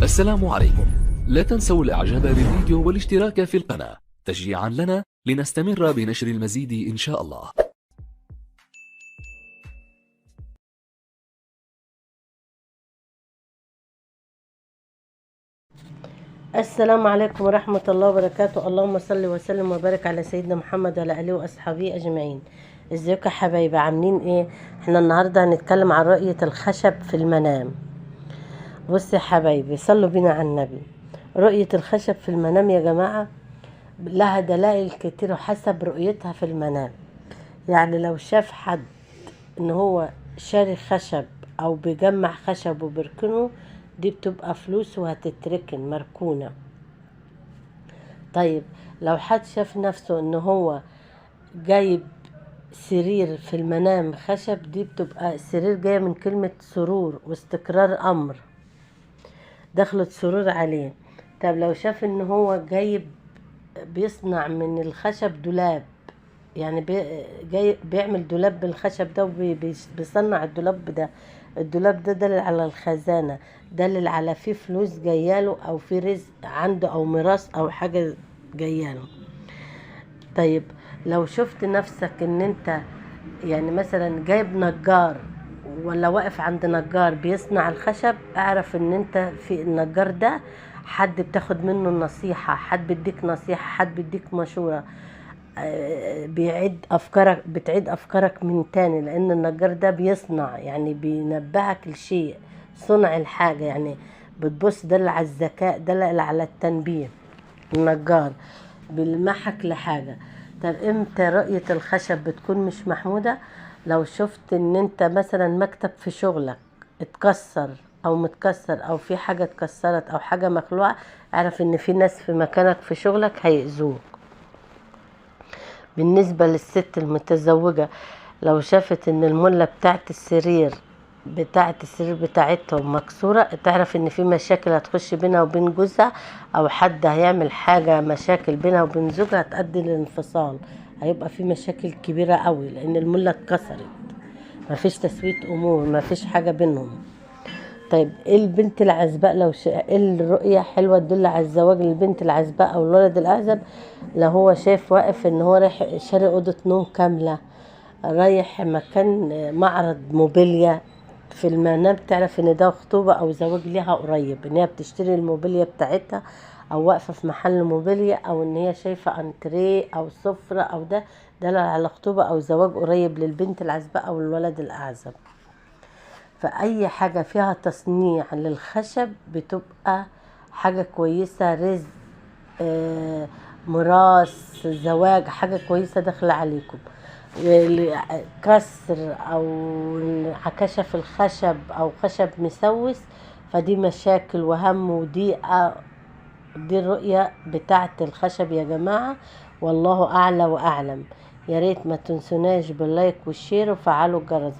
السلام عليكم. لا تنسوا الاعجاب بالفيديو والاشتراك في القناة تشجيعا لنا لنستمر بنشر المزيد إن شاء الله. السلام عليكم ورحمة الله وبركاته. اللهم صل وسلم وبارك على سيدنا محمد وعلى آله وأصحابه أجمعين. ازيكم يا حبايبي، عاملين ايه؟ احنا النهاردة هنتكلم عن رؤية الخشب في المنام. بص يا حبايبي، صلوا بينا على النبي. رؤية الخشب في المنام يا جماعة لها دلائل كتير وحسب رؤيتها في المنام. يعني لو شاف حد ان هو شاري خشب او بيجمع خشب وبركنه، دي بتبقى فلوس وهتتركن مركونة. طيب لو حد شاف نفسه ان هو جايب سرير في المنام خشب، دي بتبقى سرير جاية من كلمة سرور واستقرار امر، دخلت سرور عليه. طب لو شاف ان هو جايب بيصنع من الخشب دولاب، يعني جاي بيعمل دولاب بالخشب ده وبيصنع الدولاب ده، الدولاب ده دلل على الخزانة، دلل على فيه فلوس جاياله او فيه رزق عنده او ميراث او حاجة جاياله. طيب لو شفت نفسك ان انت يعني مثلا جايب نجار ولا واقف عند نجار بيصنع الخشب، اعرف ان انت في النجار ده حد بتاخد منه النصيحة، حد بيديك نصيحة، حد بيديك مشورة، بتعيد افكارك من تاني، لان النجار ده بيصنع، يعني بينبهك لشيء، صنع الحاجة، يعني بتبص دل على الذكاء، دل على التنبيه. النجار بيلمحك لحاجة. طب امتى رؤية الخشب بتكون مش محمودة؟ لو شفت ان انت مثلا مكتب في شغلك اتكسر او متكسر او في حاجة اتكسرت او حاجة مخلوعة، اعرف ان في ناس في مكانك في شغلك هيأذوك. بالنسبة للست المتزوجة، لو شافت ان الملة بتاعت السرير بتاعتهم مكسورة، تعرف ان في مشاكل هتخش بينها وبين جوزها، او حد هيعمل حاجة مشاكل بينها وبين زوجها هتؤدي للانفصال. هيبقى في مشاكل كبيرة قوي لان الملة اتكسرت، مفيش تسوية امور، مفيش حاجة بينهم. طيب ايه البنت العزباء؟ ايه الرؤية حلوة تدل على الزواج للبنت العزباء او الولد الاعزب؟ لو هو شايف واقف ان هو رايح شاري اوضة نوم كاملة، رايح مكان معرض موبيليا في المنام، تعرف ان ده خطوبة او زواج ليها قريب، ان هي بتشتري الموبيليا بتاعتها او واقفة في محل موبيليا، او ان هي شايفة انتريه او سفرة، او ده دلال على خطوبة او زواج قريب للبنت العزباء او الولد الاعزب. فأي حاجة فيها تصنيع للخشب بتبقى حاجة كويسة، رزق، ميراث، زواج، حاجة كويسة داخلة عليكم. كسر أو عكشة في الخشب أو خشب مسوس، فدي مشاكل وهم وضيقة. دي الرؤية بتاعة الخشب يا جماعة، والله أعلى وأعلم. يا ريت ما تنسوناش باللايك والشير وفعلوا الجرس.